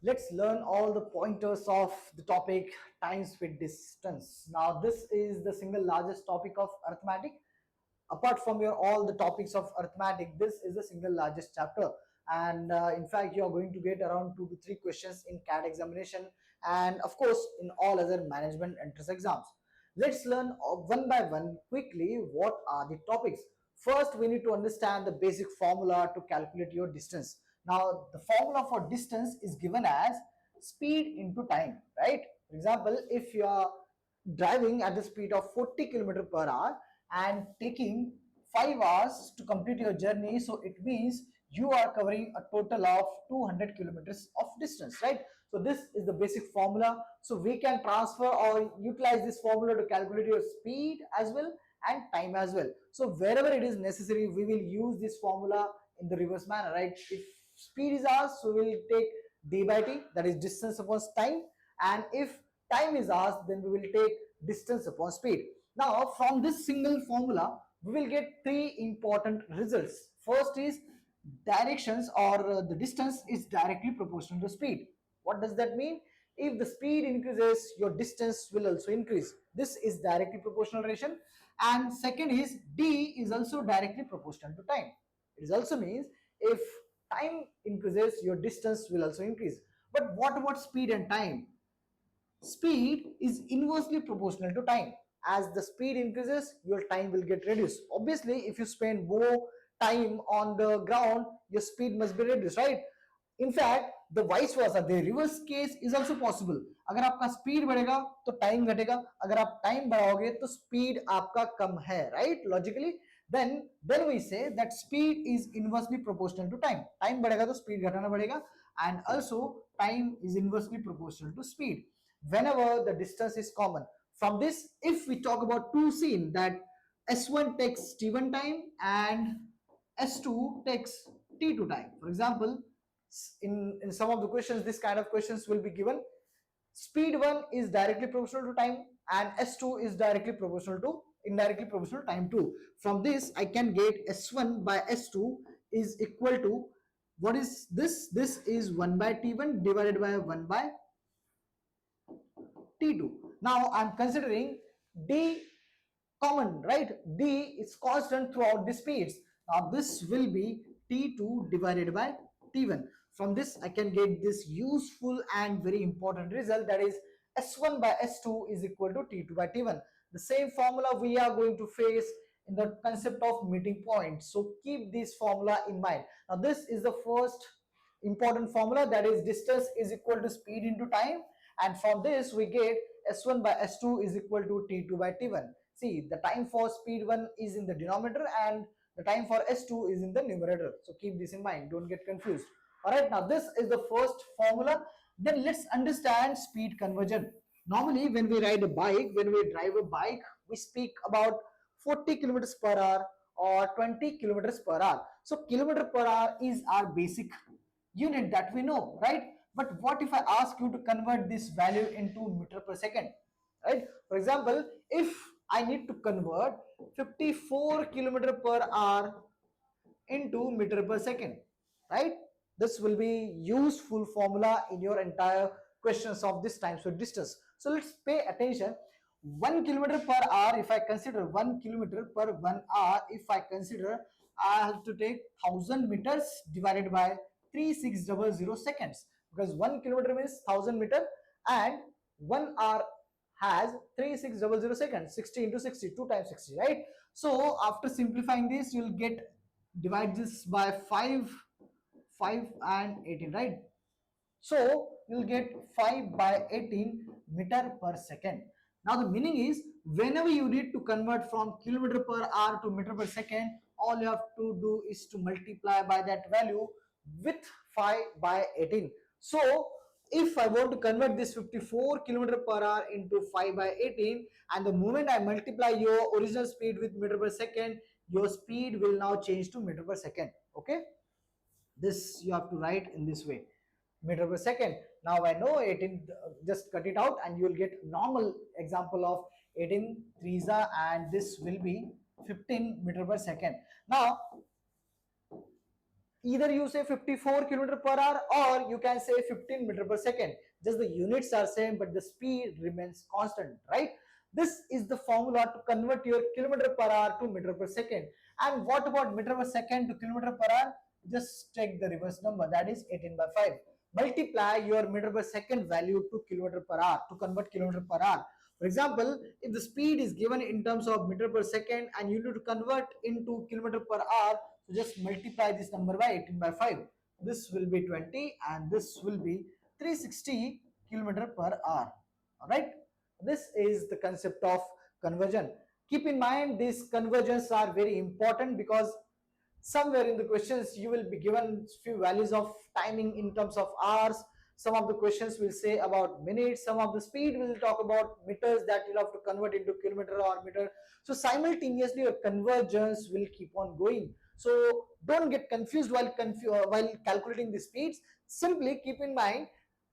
Let's learn all the pointers of the topic time, speed, distance. Now, this is the single largest topic of arithmetic. Apart from your all the topics of arithmetic, this is the single largest chapter. And in fact, you are going to get around 2 to 3 questions in CAT examination, and of course, in all other management entrance exams. Let's learn one by one quickly what are the topics. First, we need to understand the basic formula to calculate your distance. Now, the formula for distance is given as speed into time, right? For example, if you are driving at the speed of 40 km per hour and taking 5 hours to complete your journey, so it means you are covering a total of 200 kilometers of distance, right? So this is the basic formula. So we can transfer or utilize this formula to calculate your speed as well and time as well. So wherever it is necessary, we will use this formula in the reverse manner, right? If speed is asked, so we will take d by t, that is distance upon time, and if time is asked, then we will take distance upon speed. Now, from this single formula, we will get three important results. First is directions, or the distance is directly proportional to speed. What does that mean? If the speed increases, your distance will also increase. This is directly proportional relation. And second is d is also directly proportional to time. It also means if time increases, your distance will also increase. But what about speed and time? Speed is inversely proportional to time. As the speed increases, your time will get reduced. Obviously, if you spend more time on the ground, your speed must be reduced, right? In fact, the vice versa, the reverse case is also possible. अगर आपका speed बढ़ेगा तो time घटेगा, अगर आप time बढ़ाओगे तो speed आपका कम है, right? Logically, then we say that speed is inversely proportional to time. Time बढ़ेगा तो speed घटाना पड़ेगा, and also time is inversely proportional to speed whenever the distance is common. From this, if we talk about two scene, that S1 takes T1 time and S2 takes T2 time. For example, in some of the questions, this kind of questions will be given. Speed 1 is directly proportional to time and S2 is directly proportional to indirectly proportional to time 2. From this, I can get S1 by S2 is equal to, what is this? This is 1 by T1 divided by 1 by T2. Now I'm considering D common, right? D is constant throughout the speeds. Now this will be T2 divided by T1. From this, I can get this useful and very important result, that is S1 by S2 is equal to T2 by T1. The same formula we are going to face in the concept of meeting point. So keep this formula in mind. Now this is the first important formula, that is distance is equal to speed into time, and from this we get S1 by S2 is equal to T2 by T1. See, the time for speed 1 is in the denominator and the time for S2 is in the numerator. So keep this in mind, don't get confused. Alright, now this is the first formula. Then let's understand speed conversion. Normally when we ride a bike, when we drive a bike, we speak about 40 kilometers per hour or 20 kilometers per hour. So kilometer per hour is our basic unit that we know, right? But what if I ask you to convert this value into meter per second, right? For example, if I need to convert 54 kilometer per hour into meter per second, right? This will be useful formula in your entire questions of this time so distance. So let's pay attention. 1 kilometer per hour, if I consider 1 kilometer per 1 hour, if I consider, I have to take 1000 meters divided by 3600 seconds, because 1 kilometer means 1000 meter and 1 hour has 3600 seconds. 60 into 60, 2 times 60, right? So after simplifying this, you'll get, divide this by 5 and 18, right? So you'll get 5 by 18 meter per second. Now the meaning is, whenever you need to convert from kilometer per hour to meter per second, all you have to do is to multiply by that value with 5 by 18. So if I want to convert this 54 kilometer per hour into 5 by 18, and the moment I multiply your original speed with meter per second, your speed will now change to meter per second. Okay, this you have to write in this way, meter per second. Now I know 18, just cut it out and you will get normal example of 18 threes are, and this will be 15 meter per second. Now either you say 54 kilometer per hour or you can say 15 meter per second. Just the units are same, but the speed remains constant, right? This is the formula to convert your kilometer per hour to meter per second. And what about meter per second to kilometer per hour? Just take the reverse number, that is 18 by 5. Multiply your meter per second value to kilometer per hour to convert kilometer per hour. For example, if the speed is given in terms of meter per second and you need to convert into kilometer per hour, so just multiply this number by 18 by 5. This will be 20 and this will be 360 kilometer per hour. All right. This is the concept of conversion. Keep in mind these conversions are very important because somewhere in the questions you will be given few values of timing in terms of hours. Some of the questions will say about minutes, some of the speed will talk about meters that you'll have to convert into kilometer or meter. So simultaneously your conversions will keep on going. So don't get confused while calculating the speeds. Simply keep in mind,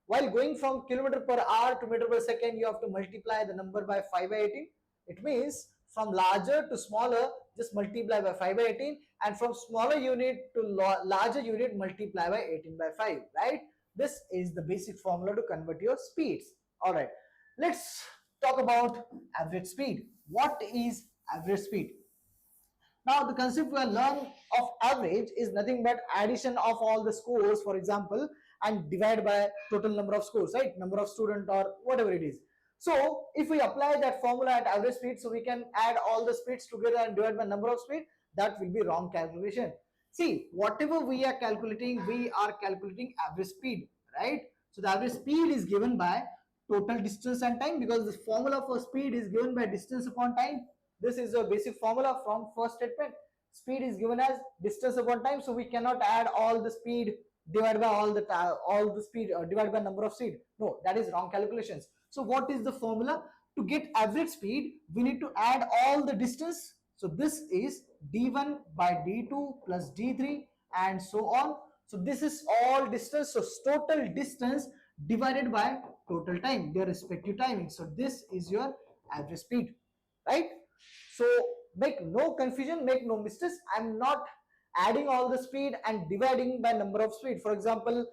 while going from kilometer per hour to meter per second, you have to multiply the number by 5 by 18. It means from larger to smaller, just multiply by 5 by 18, and from smaller unit to larger unit, multiply by 18 by 5, right? This is the basic formula to convert your speeds. All right, let's talk about average speed. What is average speed? Now, the concept we learn of average is nothing but addition of all the scores, for example, and divide by total number of scores, right? Number of student or whatever it is. So, if we apply that formula at average speed, so we can add all the speeds together and divide by number of speed, that will be wrong calculation. See, whatever we are calculating average speed, right? So, the average speed is given by total distance and time, because the formula for speed is given by distance upon time. This is a basic formula from first statement. Speed is given as distance upon time, so we cannot add all the speed divided by all the speed divided by number of speed. No, that is wrong calculations. So what is the formula? To get average speed, we need to add all the distance. So this is d1 by d2 plus d3 and so on. So this is all distance. So total distance divided by total time, their respective timing. So this is your average speed, right? So make no confusion, make no mistakes. I'm not adding all the speed and dividing by number of speed. For example,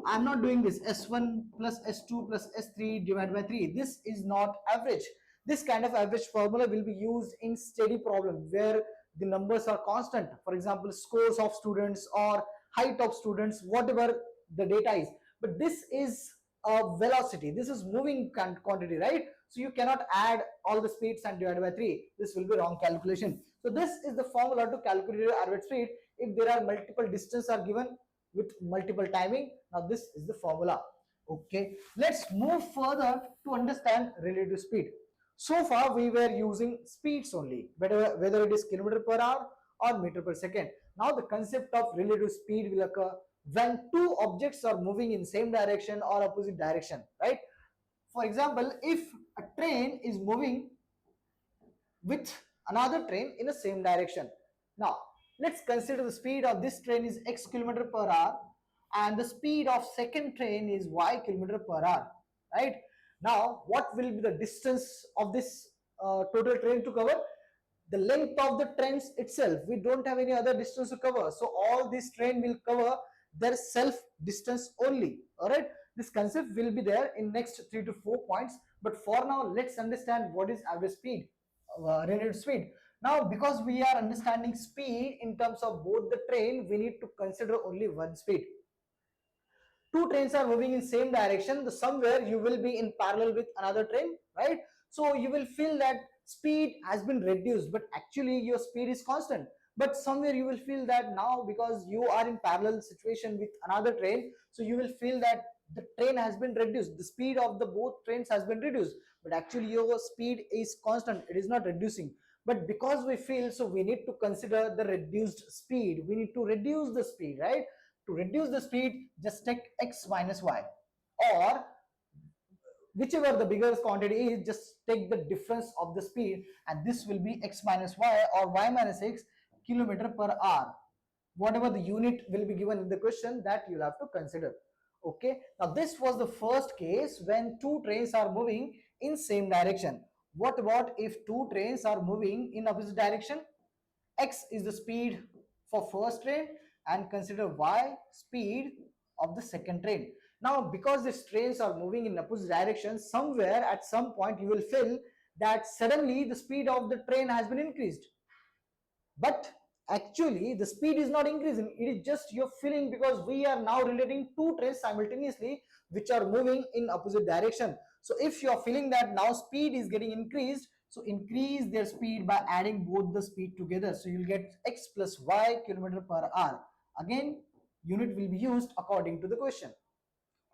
I'm not doing this s1 plus s2 plus s3 divided by 3. This is not average. This kind of average formula will be used in steady problem where the numbers are constant. For example, scores of students or height of students, whatever the data is. But this is a velocity. This is moving quantity, right? So you cannot add all the speeds and divide by 3. This will be wrong calculation. So this is the formula to calculate your average speed if there are multiple distance are given with multiple timing. Now this is the formula. Okay, let's move further to understand relative speed. So far we were using speeds only, whether it is kilometer per hour or meter per second. Now the concept of relative speed will occur when two objects are moving in same direction or opposite direction, right? For example, if a train is moving with another train in the same direction. Now, let's consider the speed of this train is x kilometer per hour and the speed of second train is y kilometer per hour, right? Now, what will be the distance of this total train to cover? The length of the trains itself. We don't have any other distance to cover. So, all this train will cover their self distance only, all right? This concept will be there in next 3 to 4 points. But for now, let's understand what is average speed, relative speed. Now, because we are understanding speed in terms of both the train, we need to consider only one speed. Two trains are moving in same direction, somewhere you will be in parallel with another train, right? So you will feel that speed has been reduced, but actually your speed is constant. But somewhere you will feel that now, because you are in parallel situation with another train, so you will feel that the train has been reduced, the speed of the both trains has been reduced, but actually your speed is constant, it is not reducing. But because we feel, so we need to consider the reduced speed, we need to reduce the speed, right? To reduce the speed, just take x minus y, or whichever the biggest quantity is, just take the difference of the speed, and this will be x minus y or y minus x kilometer per hour. Whatever the unit will be given in the question, that you'll have to consider. Okay, now this was the first case when two trains are moving in same direction. What about if two trains are moving in opposite direction? X is the speed for first train and consider y speed of the second train. Now because these trains are moving in opposite directions, somewhere at some point you will feel that suddenly the speed of the train has been increased, but actually the speed is not increasing, it is just your feeling, because we are now relating two trains simultaneously which are moving in opposite direction. So if you are feeling that now speed is getting increased, so increase their speed by adding both the speed together, so you'll get x plus y kilometer per hour. Again, unit will be used according to the question.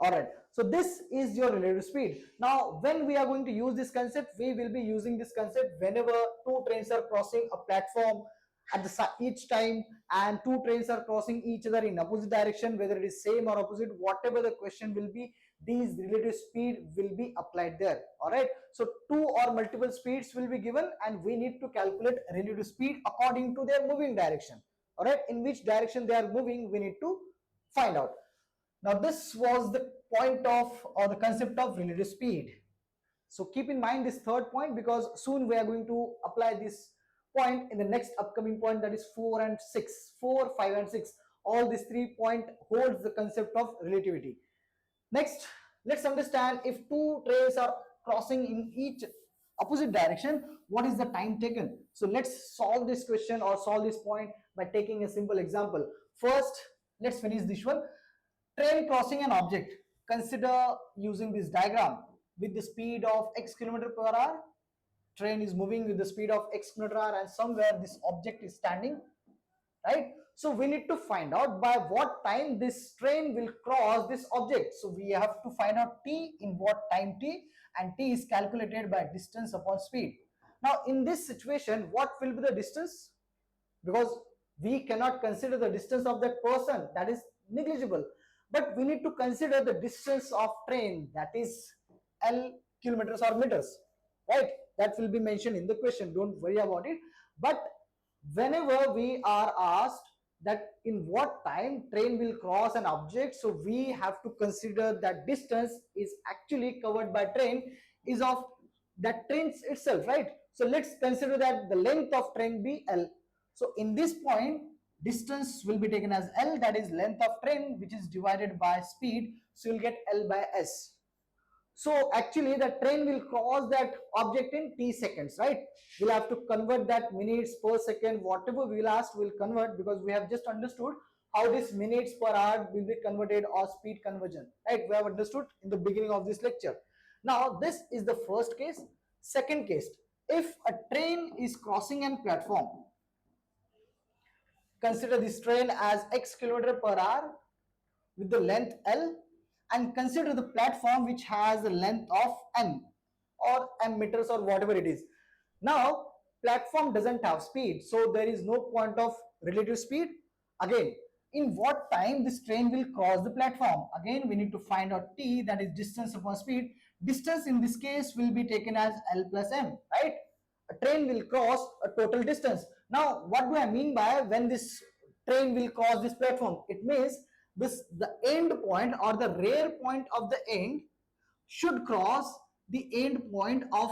All right, so this is your relative speed. Now when we are going to use this concept, we will be using this concept whenever two trains are crossing a platform at the each time, and two trains are crossing each other in opposite direction, whether it is same or opposite, whatever the question will be, these relative speed will be applied there. All right, so two or multiple speeds will be given and we need to calculate relative speed according to their moving direction. All right, in which direction they are moving we need to find out. Now this was the point of, or the concept of relative speed. So keep in mind this third point, because soon we are going to apply this point in the next upcoming point, that is 4 and 6. 4, 5 and 6. All these 3 points holds the concept of relativity. Next, let's understand if two trains are crossing in each opposite direction, what is the time taken? So let's solve this question or solve this point by taking a simple example. First, let's finish this one. Train crossing an object. Consider using this diagram with the speed of x kilometer per hour. Train is moving with the speed of x kilometer per hour and somewhere this object is standing, right? So we need to find out by what time this train will cross this object. So we have to find out t, in what time t, and t is calculated by distance upon speed. Now in this situation, what will be the distance? Because we cannot consider the distance of that person, that is negligible, but we need to consider the distance of train, that is L kilometers or meters, right? That will be mentioned in the question, don't worry about it. But whenever we are asked that in what time train will cross an object, so we have to consider that distance is actually covered by train is of that train itself, right? So let's consider that the length of train be L. So in this point, distance will be taken as L, that is length of train, which is divided by speed. So you'll get L by S. So actually the train will cross that object in t seconds, right? We'll have to convert that minutes per second, whatever we'll ask, we'll convert, because we have just understood how this minutes per hour will be converted or speed conversion, right? We have understood in the beginning of this lecture. Now this is the first case. Second case, if a train is crossing a platform, consider this train as x kilometer per hour with the length L, and consider the platform which has the length of n or m meters or whatever it is. Now platform doesn't have speed, so there is no point of relative speed. Again, in what time this train will cross the platform? Again, we need to find out t, that is distance upon speed. Distance in this case will be taken as L plus m, right? A train will cross a total distance. Now what do I mean by when this train will cross this platform? It means this, the end point or the rear point of the end should cross the end point of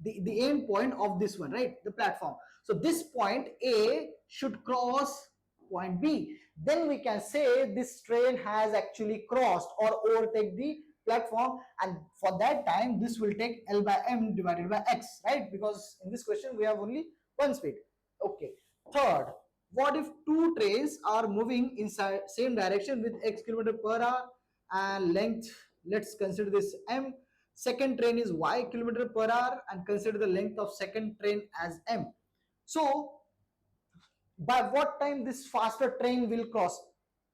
the end point of this one, right? The platform. So this point A should cross point B. Then we can say this train has actually crossed or overtake the platform, and for that time this will take L by m divided by x, right? Because in this question we have only one speed. Okay. Third, what if two trains are moving inside same direction with x kilometer per hour and length, let's consider this m. Second train is y kilometer per hour and consider the length of second train as m. So by what time this faster train will cross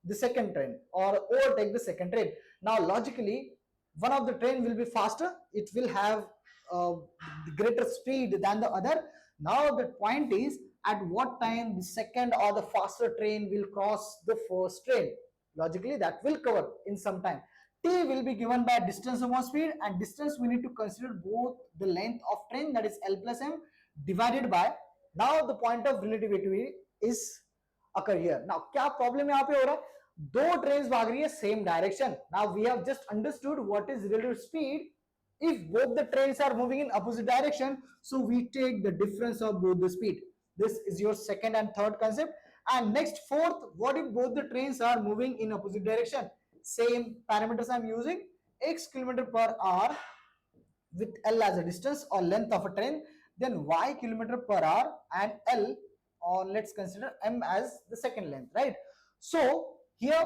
the second train or overtake the second train? Now logically one of the train will be faster, it will have greater speed than the other. Now the point is at what time the second or the faster train will cross the first train. Logically that will cover in some time. T will be given by distance upon speed, and distance we need to consider both the length of train, that is L plus m, divided by, now the point of relativity is occur here. Now क्या problem यहाँ पे हो रहा है? दो trains भाग रही है same direction. Now we have just understood what is relative speed. If both the trains are moving in opposite direction, so we take the difference of both the speed. This is your second and third concept. And next, fourth, what if both the trains are moving in opposite direction? Same parameters I'm using, x kilometer per hour with L as a distance or length of a train, then y kilometer per hour and L, or let's consider M as the second length, right? So here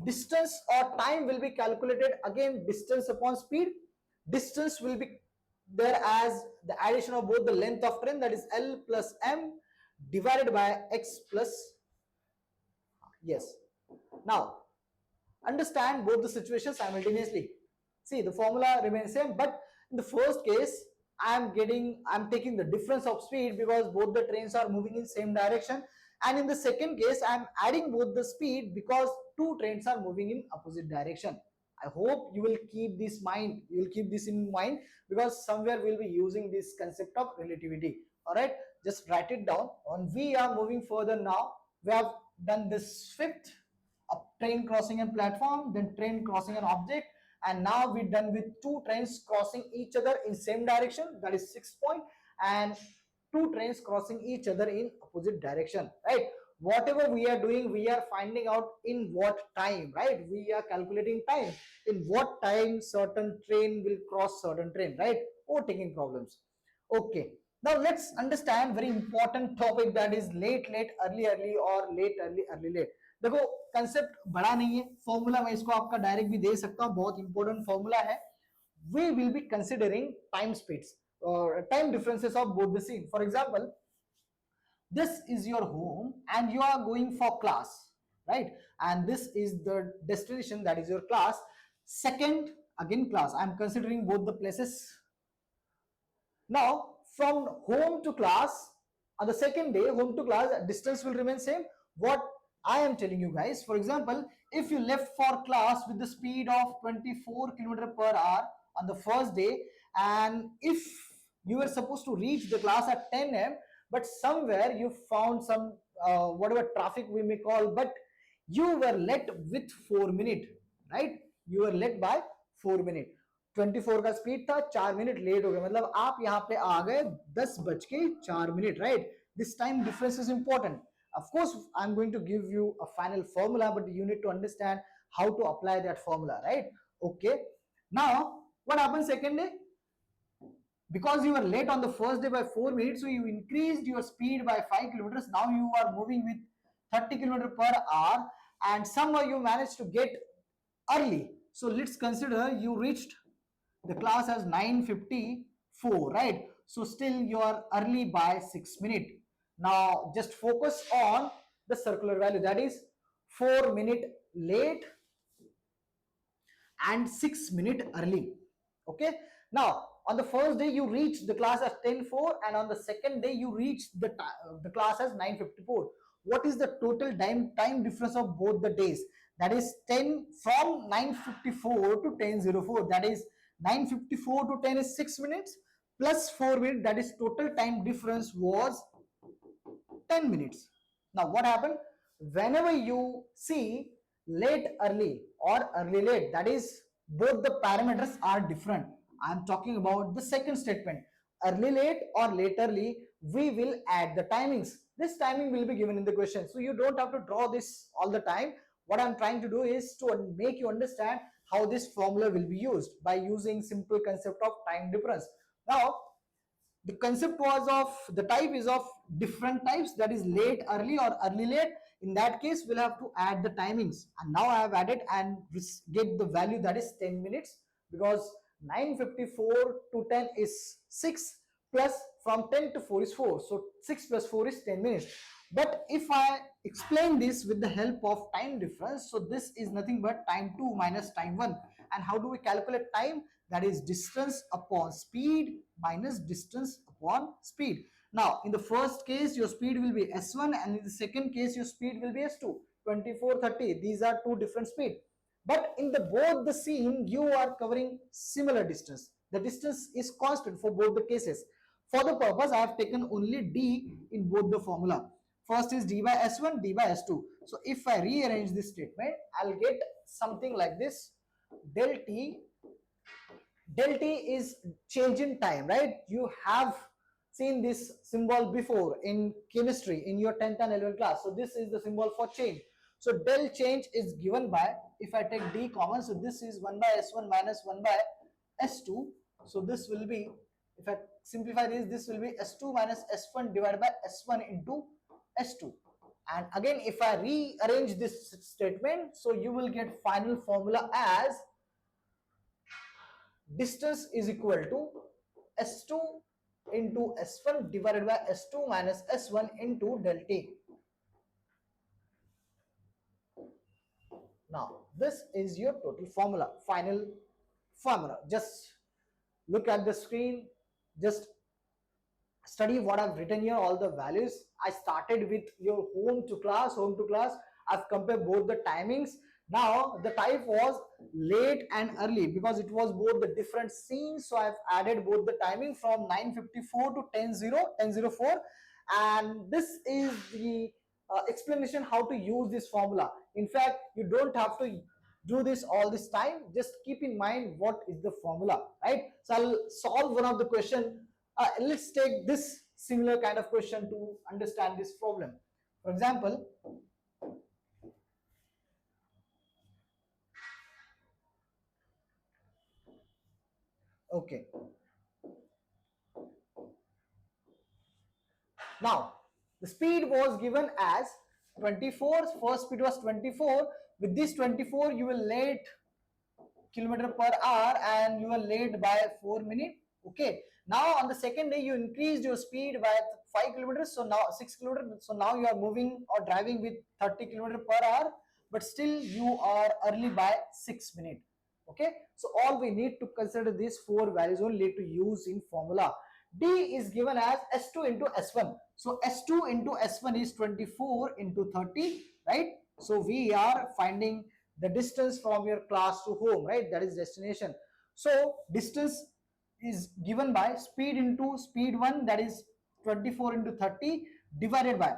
distance or time will be calculated, again distance upon speed. Distance will be there as the addition of both the length of train, that is L plus M, divided by x plus, yes. Now understand both the situations simultaneously. See, the formula remains same, but in the first case, I'm taking the difference of speed because both the trains are moving in same direction. And in the second case, I'm adding both the speed because two trains are moving in opposite direction. I hope you will keep this in mind, because somewhere we'll be using this concept of relativity. All right, just write it down. And we are moving further now. We have done this fifth, a train crossing a platform, then train crossing an object, and now we're done with two trains crossing each other in same direction, that is 6 point, and two trains crossing each other in opposite direction, right? Whatever we are doing, we are finding out in what time, right? We are calculating time, in what time certain train will cross certain train, right? Overtaking problems. Okay, now let's understand very important topic, that is late late early early or late early early late. देखो concept बड़ा नहीं है, formula मैं इसको आपका direct भी दे सकता हूं, बहुत इंपॉर्टेंट फॉर्मूला है. We will be considering time speeds or time differences of both the scene. For example, this is your home and you are going for class, right? And this is the destination, that is your class. Second, again class, I'm considering both the places. Now from home to class, on the second day, home to class, distance will remain same. What I am telling you guys, for example, if you left for class with the speed of 24 km per hour on the first day, and if you were supposed to reach the class at 10 am, but somewhere you found some whatever traffic we may call, but you were late with 4 minutes, right? You were late by 4 minutes. 24 का speed था, 4 minute late हो गए, मतलब आप यहाँ पे आ गए 10:04, right? This time difference is important. Of course, I'm going to give you a final formula, but you need to understand how to apply that formula, right? Okay. Now, what happened second day? Because you were late on the first day by 4 minutes, so you increased your speed by 5 kilometers. Now you are moving with 30 kilometers per hour, and somehow you managed to get early. So let's consider you reached the class as 9:54, right? So still you are early by 6 minutes. Now just focus on the circular value, that is 4 minutes late and 6 minutes early. Okay, now on the first day you reached the class as 10:04, and on the second day you reached the class as 9:54. What is the total time difference of both the days? That is 10 from 9:54 to 10:04, that is 9:54 to 10 is 6 minutes plus 4 minutes, that is total time difference was 10 minutes. Now what happened? Whenever you see late early or early late, that is both the parameters are different. I am talking about the second statement. Early late or late early, we will add the timings. This timing will be given in the question, so you don't have to draw this all the time. What I'm trying to do is to make you understand how this formula will be used by using simple concept of time difference. Now the concept was of the type is of different types, that is late early or early late. In that case we'll have to add the timings, and now I have added and get the value, that is 10 minutes, because 9:54 to 10 is 6, plus from 10 to 4 is 4, so 6 plus 4 is 10 minutes. But if I explain this with the help of time difference, so this is nothing but time 2 minus time 1. And how do we calculate time? That is distance upon speed minus distance upon speed. Now in the first case your speed will be s1, and in the second case your speed will be s2. 24, 30, these are two different speed, but in the both the scene you are covering similar distance. The distance is constant for both the cases. For the purpose I have taken only d in both the formula. First is d by s1, d by s2. So if I rearrange this statement, I'll get something like this. Del t is change in time, right? You have seen this symbol before in chemistry in your 10th and 11th class. So this is the symbol for change. So del change is given by, if I take d common, so this is 1 by s1 minus 1 by s2. So this will be, if I simplify this will be s2 minus s1 divided by s1 into s2. And again, if I rearrange this statement, so you will get final formula as distance is equal to s2 into s1 divided by s2 minus s1 into del t. Now, this is your total formula, final formula. Just look at the screen, just study what I've written here, all the values. I started with your home to class. I've compared both the timings. Now the type was late and early because it was both the different scenes. So I've added both the timing from 9:54 to 10:04, and this is the explanation how to use this formula. In fact, you don't have to do this all this time. Just keep in mind what is the formula, right? So I'll solve one of the question. Let's take this similar kind of question to understand this problem. For example, okay. Now, the speed was given as 24. First speed was 24. With this 24, you will late kilometer per hour and you are late by 4 minutes. Okay. Now on the second day, you increased your speed by 5 kilometers. So now 6 kilometers. So now you are moving or driving with 30 kilometers per hour, but still you are early by 6 minutes. Okay. So all we need to consider these four values only to use in formula. D is given as S2 into S1. So S2 into S1 is 24 into 30, right? So we are finding the distance from your class to home, right? That is destination. So distance is given by speed into speed 1, that is 24 into 30 divided by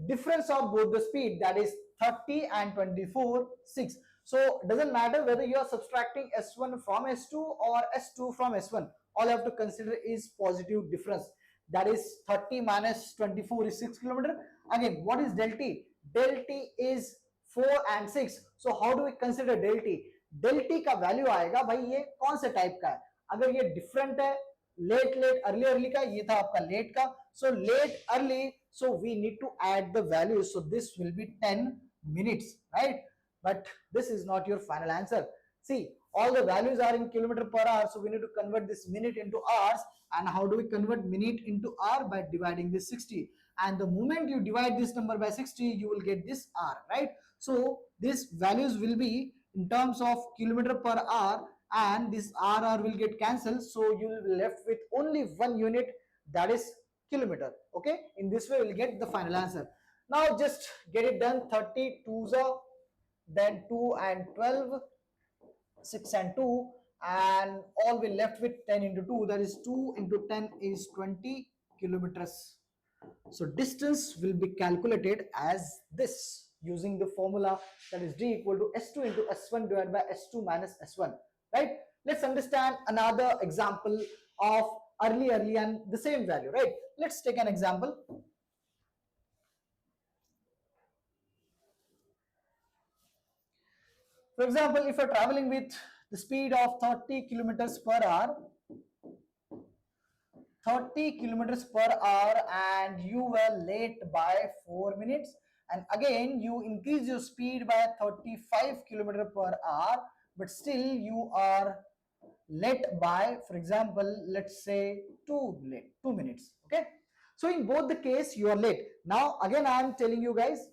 difference of both the speed, that is 30 and 24, 6. So it doesn't matter whether you are subtracting S1 from S2 or S2 from S1. All you have to consider is positive difference. That is 30 minus 24 is 6 kilometer. Again, what is del t? Del t is 4 and 6. So how do we consider del t? Del t का value आएगा भाई ये कौन से type का है. अगर ये डिफरेंट है, लेट लेट अर्ली अर्ली का, ये था आपका लेट का. So late early, so we need to add the values. So this will be 10 minutes, right? But this is not your final answer. See, all the values are in kilometer per hour, so we need to convert this minute into hours. And how do we convert minute into hour? By dividing this 60. And the moment you divide this number by 60, you will get this hour, right? So these values will be in terms of kilometer per hour, and this RR will get cancelled. So you will be left with only one unit, that is kilometer. Okay, in this way we'll get the final answer. Now just get it done. 30 2s are, then 2 and 12, 6 and 2, and all we left with 10 into 2, that is 2 into 10 is 20 kilometers. So distance will be calculated as this using the formula, that is d equal to s2 into s1 divided by s2 minus s1, right? Let's understand another example of early and the same value, right? Let's take an example. For example, if you're traveling with the speed of 30 kilometers per hour, 30 kilometers per hour, and you were late by 4 minutes, and again you increase your speed by 35 kilometers per hour, but still you are late by, for example, let's say 2 minutes. Okay, so in both the case you are late. Now again I am telling you guys,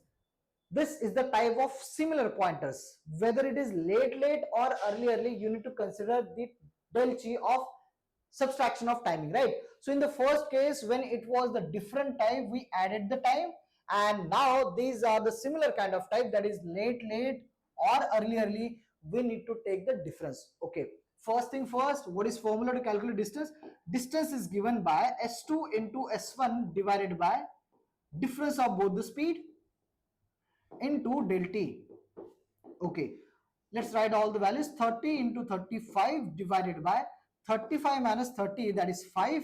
this is the type of similar pointers. Whether it is late or early, you need to consider the del chi of subtraction of timing, right? So in the first case, when it was the different time, we added the time, and now these are the similar kind of type, that is late or early, we need to take the difference. Okay, first thing first, what is formula to calculate distance? Distance is given by s2 into s1 divided by difference of both the speed into del t. Okay, let's write all the values. 30 into 35 divided by 35 minus 30, that is 5,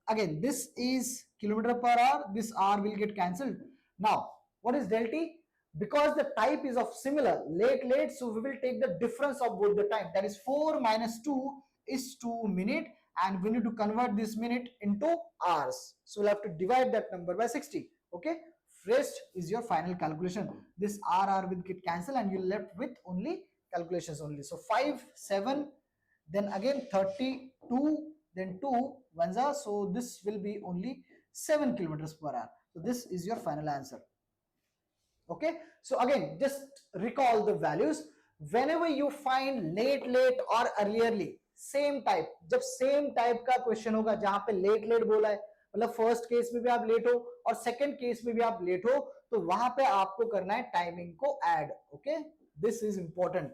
again this is kilometer per hour, this r will get cancelled. Now what is del t? Because the type is of similar late, so we will take the difference of both the time, that is 4 minus 2 is 2 minute, and we need to convert this minute into hours, so we'll have to divide that number by 60. Okay, rest is your final calculation. This r will get cancelled and you're left with only calculations only. So 5 7, then again 32, then 2 ones are, so this will be only 7 kilometers per hour. So this is your final answer. Okay, so again just recall the values. Whenever you find late or earlierly, same type, जब same type का question होगा जहां पे late बोला है, मतलब first case में भी आप लेट हो और सेकंड केस में भी आप लेट हो, तो वहां पे आपको करना है टाइमिंग को add. Okay, this is important.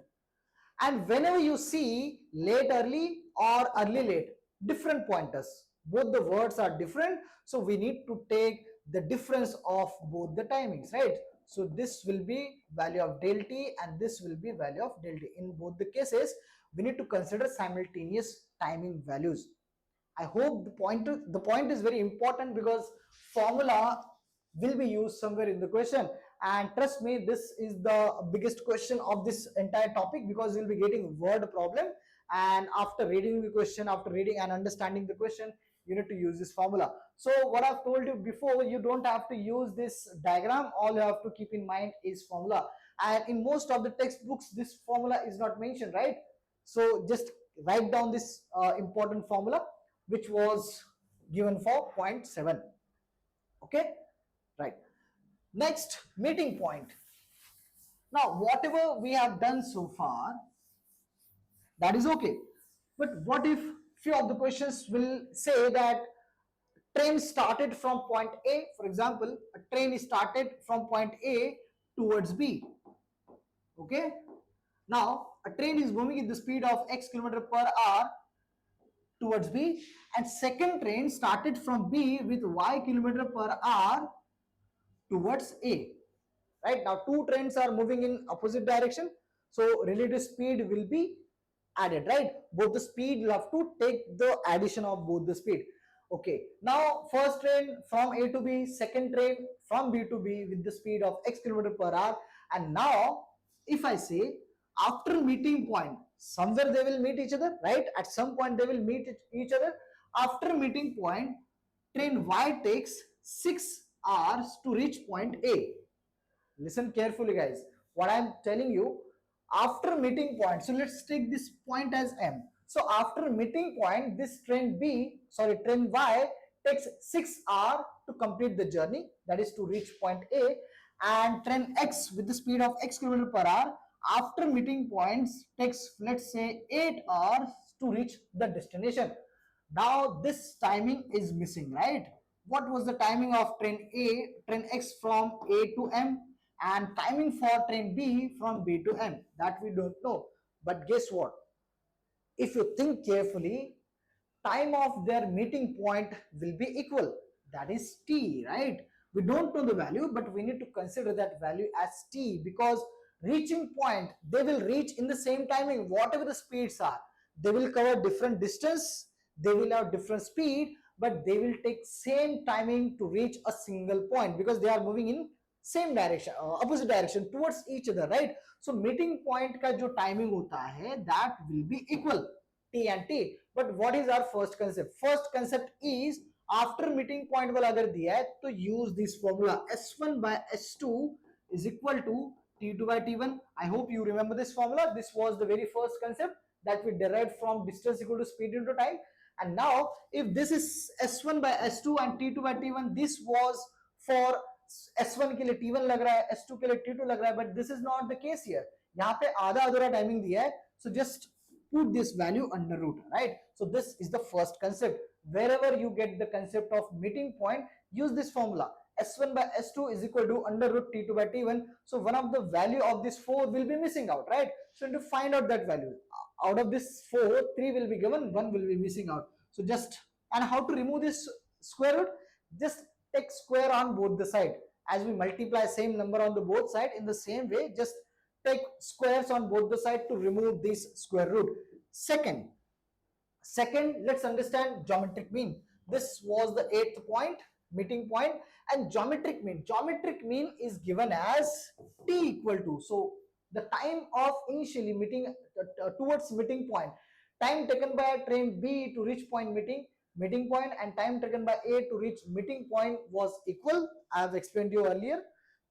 And whenever you see late early or early late, different pointers, both the words are different, so we need to take the difference of both the timings, right? So this will be value of del t and this will be value of del t. In both the cases, we need to consider simultaneous timing values. I hope the point is very important because formula will be used somewhere in the question, and trust me, this is the biggest question of this entire topic because you'll be getting word problem, and after reading the question, after reading and understanding the question, you need to use this formula. So what I've told you before, you don't have to use this diagram, all you have to keep in mind is formula, and in most of the textbooks this formula is not mentioned, right? So just write down this important formula which was given for 0.7. Okay, right. Next, meeting point. Now whatever we have done so far, that is okay, but what if few of the questions will say that train started from point A, for example, a train is started from point A towards B. Okay, now a train is moving at the speed of x kilometer per hour towards B, and second train started from B with y kilometer per hour towards A. Right, now two trains are moving in opposite direction, so relative speed will be added, right? Both the speed will have to take the addition of both the speed. Okay, now first train from A to B, second train from B to B with the speed of x kilometer per hour, and now if I say after meeting point, somewhere they will meet each other, right? At some point they will meet each other. After meeting point, train Y takes 6 hours to reach point A. Listen carefully guys, what I'm telling you, after meeting point, so let's take this point as M. So after meeting point, this train Y takes 6 hours to complete the journey, that is to reach point A, and train X with the speed of x kilometer per hour after meeting points takes, let's say, 8 hours to reach the destination. Now this timing is missing, right? What was the timing of train X from A to M, and timing for train B from B to M? That we don't know. But guess what? If you think carefully, time of their meeting point will be equal. That is t, right? We don't know the value, but we need to consider that value as t, because reaching point, they will reach in the same timing, whatever the speeds are. They will cover different distance, they will have different speed, but they will take same timing to reach a single point because they are moving in same direction, opposite direction towards each other, right? So meeting point का जो timing होता है, that will be equal, t and t. But what is our first concept? First concept is after meeting point वाला अगर दिया है तो use this formula, s1 by s2 is equal to t2 by t1. I hope you remember this formula. This was the very first concept that we derived from distance equal to speed into time. And now if this is s1 by s2 and t2 by t1, this was for S1 के लिए T1 लग रहा है, S2 के लिए T2 लग रहा है, but this is not the case here. यहाँ पे आधा अधूरा टाइमिंग दिया है, so just put this value under root, right? So this is the first concept. Wherever you get the concept of meeting point, use this formula. S1 by S2 is equal to under root T2 by T1. So one of the value of this 4 will be missing out, right? So to find out that value, out of this 4, 3 will be given, 1 will be missing out. So just, and how to remove this square root? Just take square on both the side. As we multiply same number on the both side, in the same way just take squares on both the side to remove this square root. Second, let's understand geometric mean. This was the 8th point, meeting point. And geometric mean is given as t equal to, so the time of initially meeting towards meeting point, time taken by train B to reach point meeting point, and time taken by A to reach meeting point was equal. I have explained to you earlier.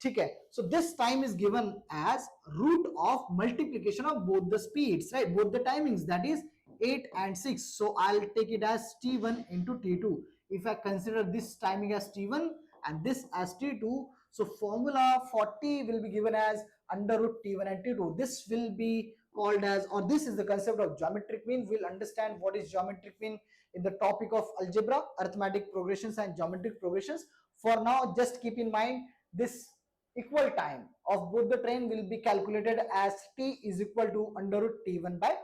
Okay, so this time is given as root of multiplication of both the speeds, right? Both the timings, that is 8 and 6. So I'll take it as T1 into T2. If I consider this timing as T1 and this as T2, so formula for T will be given as under root T1 and T2. This will be called as, or this is the concept of geometric mean. We'll understand what is geometric mean in the topic of algebra, arithmetic progressions and geometric progressions. For now, just keep in mind this equal time of both the train will be calculated as T is equal to under root T1 by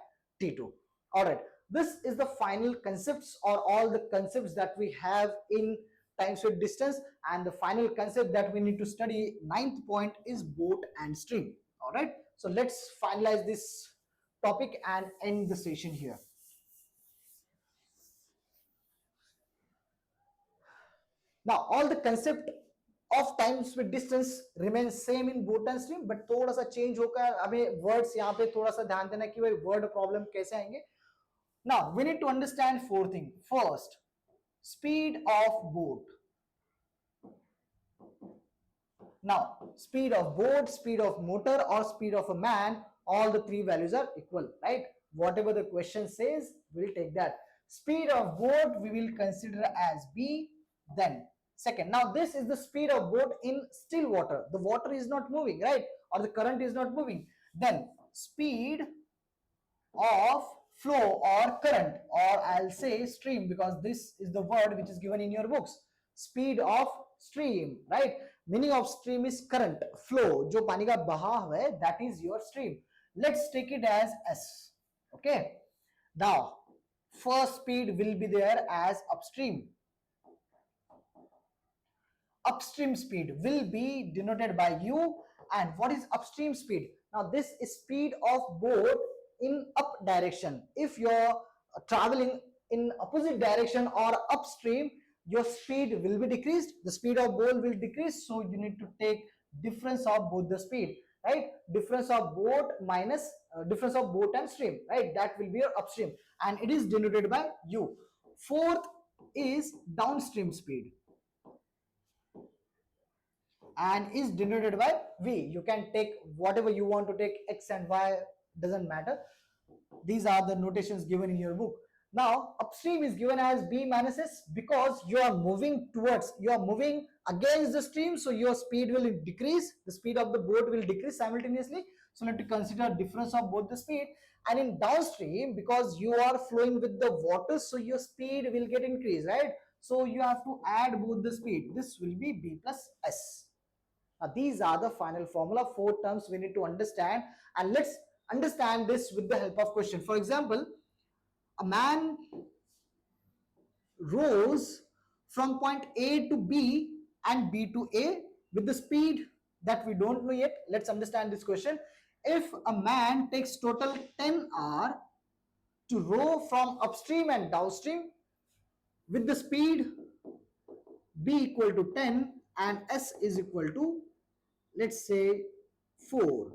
T2. All right, this is the final concepts or all the concepts that we have in time with distance, and the final concept that we need to study, 9th point, is boat and stream. All right, so let's finalize this topic and end the session here. Now all the concept of times with distance remains same in boat and stream, but थोड़ा सा change होकर हमें words यहाँ पे थोड़ा सा ध्यान देना कि भाई word problem कैसे आएंगे. Now we need to understand 4 things. First, speed of boat. Now speed of boat, speed of motor, or speed of a man, all the 3 values are equal, right? Whatever the question says, we'll take that. Speed of boat we will consider as B. Then second, now this is the speed of boat in still water. The water is not moving, right? Or the current is not moving. Then speed of flow or current, or I'll say stream, because this is the word which is given in your books. Speed of stream, right? Meaning of stream is current, flow, जो पानी का बहाव है, that is your stream. Let's take it as S. Okay. Now, first speed will be there as upstream. Upstream speed will be denoted by U. And what is upstream speed? Now this is speed of boat in up direction. If you're traveling in opposite direction or upstream, your speed will be decreased, the speed of boat will decrease, so you need to take difference of both the speed, right? Difference of boat minus difference of boat and stream, right? That will be your upstream, and it is denoted by U. Fourth is downstream speed and is denoted by V. You can take whatever you want to take, X and Y, doesn't matter. These are the notations given in your book. Now upstream is given as B minus S because you are moving towards, you are moving against the stream, so your speed will decrease, the speed of the boat will decrease simultaneously. So let us consider difference of both the speed. And in downstream, because you are flowing with the water, so your speed will get increased, right? So you have to add both the speed. This will be B plus S. Now these are the final formula, 4 terms we need to understand, and let's understand this with the help of question. For example, a man rose from point A to B and B to A with the speed that we don't know yet. Let's understand this question. If a man takes total 10 hours to row from upstream and downstream with the speed B equal to 10 and S is equal to, let's say, 4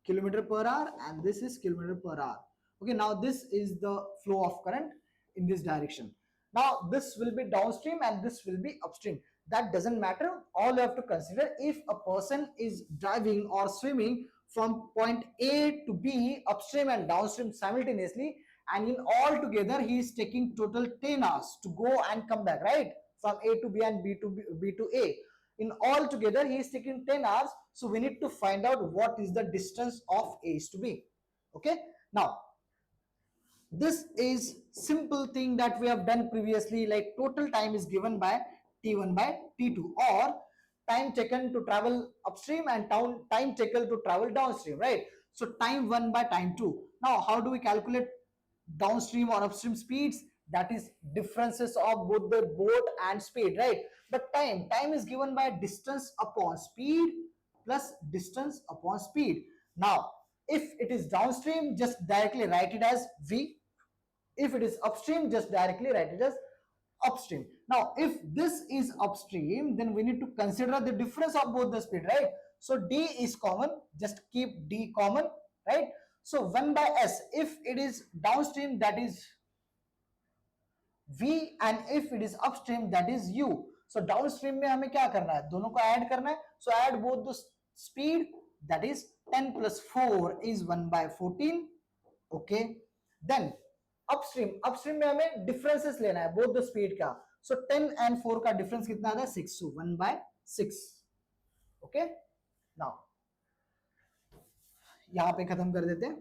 kilometer per hour, and this is kilometer per hour. Okay, now this is the flow of current in this direction. Now this will be downstream and this will be upstream. That doesn't matter. All you have to consider, if a person is driving or swimming from point A to B upstream and downstream simultaneously, and in all together he is taking total 10 hours to go and come back, right? From A to B and B to A. In all together he is taking 10 hours, so we need to find out what is the distance of A to B. Okay, now this is simple thing that we have done previously, like total time is given by T1 by T2, or time taken to travel upstream and time taken to travel downstream, right? So time 1 by time 2. Now how do we calculate downstream or upstream speeds? That is differences of both the boat and speed, right? But time is given by distance upon speed plus distance upon speed. Now if it is downstream, just directly write it as V. If it is upstream, just directly write it as upstream. Now if this is upstream, then we need to consider the difference of both the speed, right? So d is common, just keep d common, right? So 1 by s, if it is downstream, that is v, and if it is upstream, that is u. So downstream में हमें क्या करना है, दोनों को add करना है. So add both the speed, that is 10 plus 4 is 1 by 14. Okay, then upstream में हमें differences लेना है both the speed का. So 10 and 4 का difference कितना आता है, 6. So 1 by 6. Okay, now यहाँ पे खत्म कर देते हैं.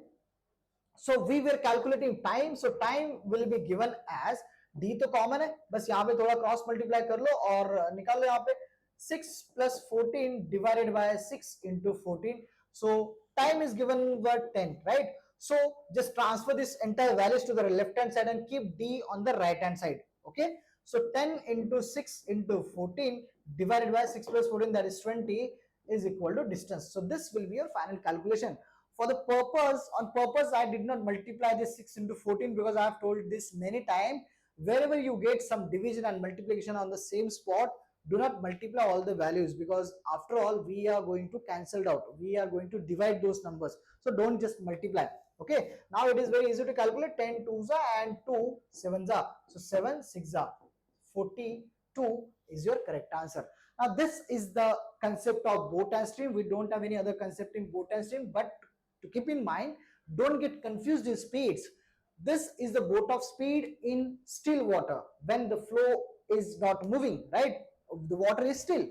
So we were calculating time. So time will be given as d तो कॉमन है, बस यहाँ पे थोड़ा क्रॉस मल्टीप्लाई कर लो और निकाल लो. यहाँ पे 6 plus 14 divided by 6 into 14. So time is given by 10, right? So just transfer this entire values to the left hand side and keep d on the right hand side. Okay, so 10 into 6 into 14 divided by 6 plus 14, that is 20, is equal to distance. So this will be your final calculation. For the purpose, on purpose, I did not multiply this 6 into 14 because I have told this many times. Wherever you get some division and multiplication on the same spot, do not multiply all the values, because after all we are going to cancel out. We are going to divide those numbers. So don't just multiply. Okay, now it is very easy to calculate. 10 2s and 2 7s. So 7 6 42 is your correct answer. Now this is the concept of boat and stream. We don't have any other concept in boat and stream, but to keep in mind, don't get confused in speeds. This is the boat of speed in still water, when the flow is not moving, right? The water is still.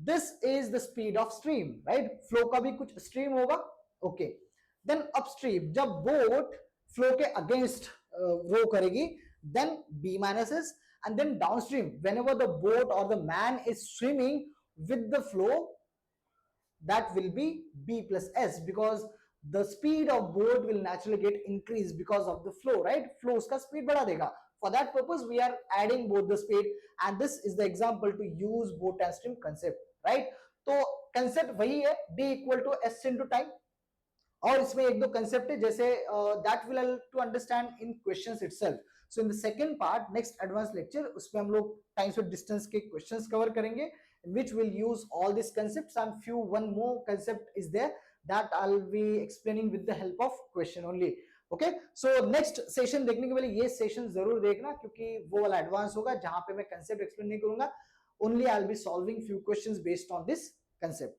This is the speed of stream, right? Flow का भी कुछ stream होगा. Okay, then upstream, जब boat flow के against row करेगी, then b minus s. And then downstream, whenever the boat or the man is swimming with the flow, that will be b plus s, because the speed of boat will naturally get increased because of the flow, right? Flow uska speed बढ़ा देगा. For that purpose, we are adding both the speed, and this is the example to use boat and stream concept, right? तो concept वही है, d equal to s into time. और इसमें एक दो concept है, जैसे that will help to understand in questions itself. So in the second part, next advanced lecture, उसमें हम लोग times with distance के questions cover करेंगे, in which we'll use all these concepts, and one more concept is there that I'll be explaining with the help of question only. Okay, so next session देखने के लिए ये session जरूर देखना, क्योंकि वो वाला advance होगा जहां पे मैं concept explain नहीं करूंगा. Only I'll be solving few questions based on this concept.